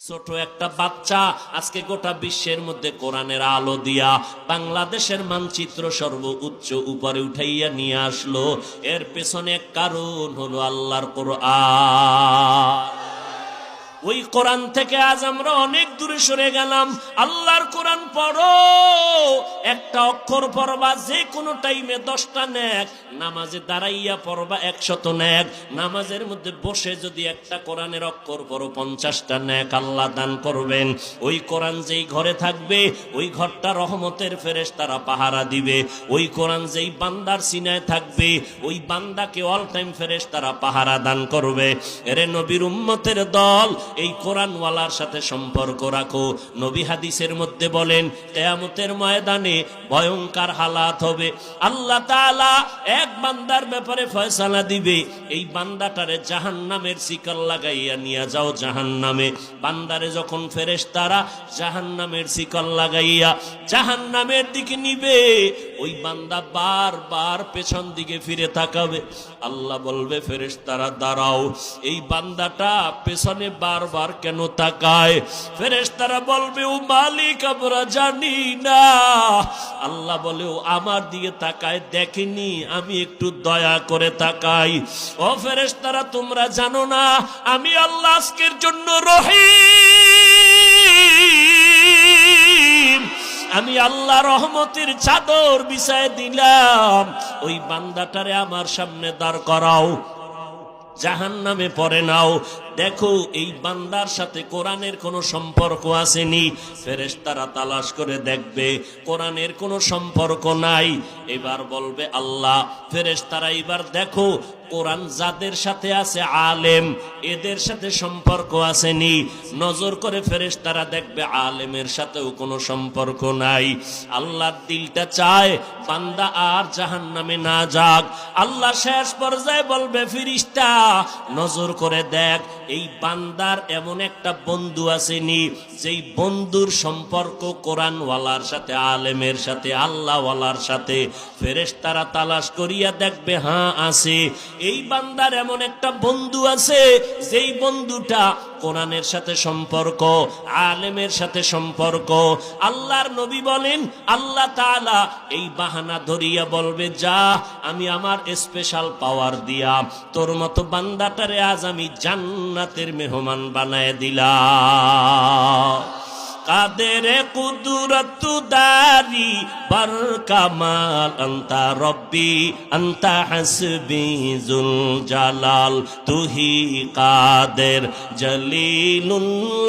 ছোট একটা বাচ্চা আজকে গোটা বিশ্বের মধ্যে কোরআনের আলো দিয়া বাংলাদেশের মানচিত্র সর্বোচ্চ উপরে উঠাইয়া নিয়ে আসলো। এর পেছনে এক কারণ হলো আল্লাহর কোরআন। ওই কোরআন থেকে আজ আমরা অনেক দূরে সরে গেলাম। আল্লাহর কোরআন পড়ো, একটা অক্ষর পড়বা যে কোনো টাইমে 10টা নেক, নামাজে দাঁড়াইয়া পড়বা 100 নেক, নামাজের মধ্যে বসে যদি একটা কোরআনের অক্ষর পড়ো 50টা নেক আল্লাহ দান করবেন। ওই কোরআন যেই ঘরে থাকবে ওই ঘরটা রহমতের ফেরেশতারা পাহারা দিবে। ওই কোরআন যেই বান্দার সিনায় থাকবে ওই বান্দাকে অল টাইম ফেরেশতারা পাহারা দান করবে। এরে নবীর উম্মতের দল, এই কোরআনওয়ালার সাথে সম্পর্ক রাখো। নবী হাদিসের মধ্যে বলেন কিয়ামতের ময়দানে ভয়ঙ্কর হালাত হবে। আল্লাহ তাআলা এক বান্দার ব্যাপারে ফয়সালা দিবে, এই বান্দাটারে জাহান্নামের শিকল লাগাইয়া নিয়ে যাও জাহান্নামে। বান্দারে যখন ফেরেশতারা জাহান্নামের শিকল লাগাইয়া জাহান্নামের দিকে নিবে, ওই বান্দা বারবার পেছন দিকে ফিরে তাকাবে। আল্লাহ বলবে ফেরেশতারা দাঁড়াও। এই বান্দাটা পেছনে বারবার কেন তাকায়? ফেরেশতারা বলবে ও মালিক আমরা জানি না। আল্লাহ বলে ও আমার দিকে তাকায় দেখেনি, আমি একটু দয়া করে তাকাই। ও ফেরেশতারা তোমরা জানো না আমি আল্লাহ আজকের জন্য রহিম, আমি আল্লাহ রহমতের চাদর বিছায় দিলাম। ওই বান্দাটারে আমার সামনে দাঁড় করাও, জাহান্নামে পড়ে নাও। দেখো এই বান্দার সাথে কোরআনের কোনো সম্পর্ক আসেনি। ফেরেশতারা তালাশ করে দেখবে কোরআনের কোনো সম্পর্ক নাই। এবার বলবে আল্লাহ ফেরেশতারা এবার দেখো কোরআন যাদের সাথে আছে আলেম, এদের সাথে সম্পর্ক আসেনি। নজর করে ফেরেশতারা দেখবে আলেমের সাথেও কোনো সম্পর্ক নাই। আল্লাহর দিলটা চায় বান্দা আর জাহান্নামে না যাক। আল্লাহ শেষ পর্যায়ে বলবে ফেরেশতা নজর করে দেখ এই বান্দার এমন একটা বন্ধু আসেনি যেই বন্ধুর সম্পর্ক কোরআনওয়ালার সাথে, আলেমের সাথে, আল্লাহওয়ালার সাথে। ফেরেশতারা তালাশ করিয়া দেখবে হ্যাঁ আছে, এই বান্দার এমন একটা বন্ধু আছে যেই বন্ধুটা কোরআনের সাথে সম্পর্ক, আলেমের সাথে সম্পর্ক। আল্লাহর নবী বলেন আল্লাহ তাআলা এই বাহানা ধরিয়া বলবে যা আমি আমার স্পেশাল পাওয়ার দিয়া তোর মতো বান্দাটারে আজ আমি জান্নাতের মেহমান বানায় দিলাম। কাদের কুদরত দারি বার কামাল আন্তা রব্বি আন্তা হাসবি জুল জালাল তুহি কাদের জলিলুল্লাহ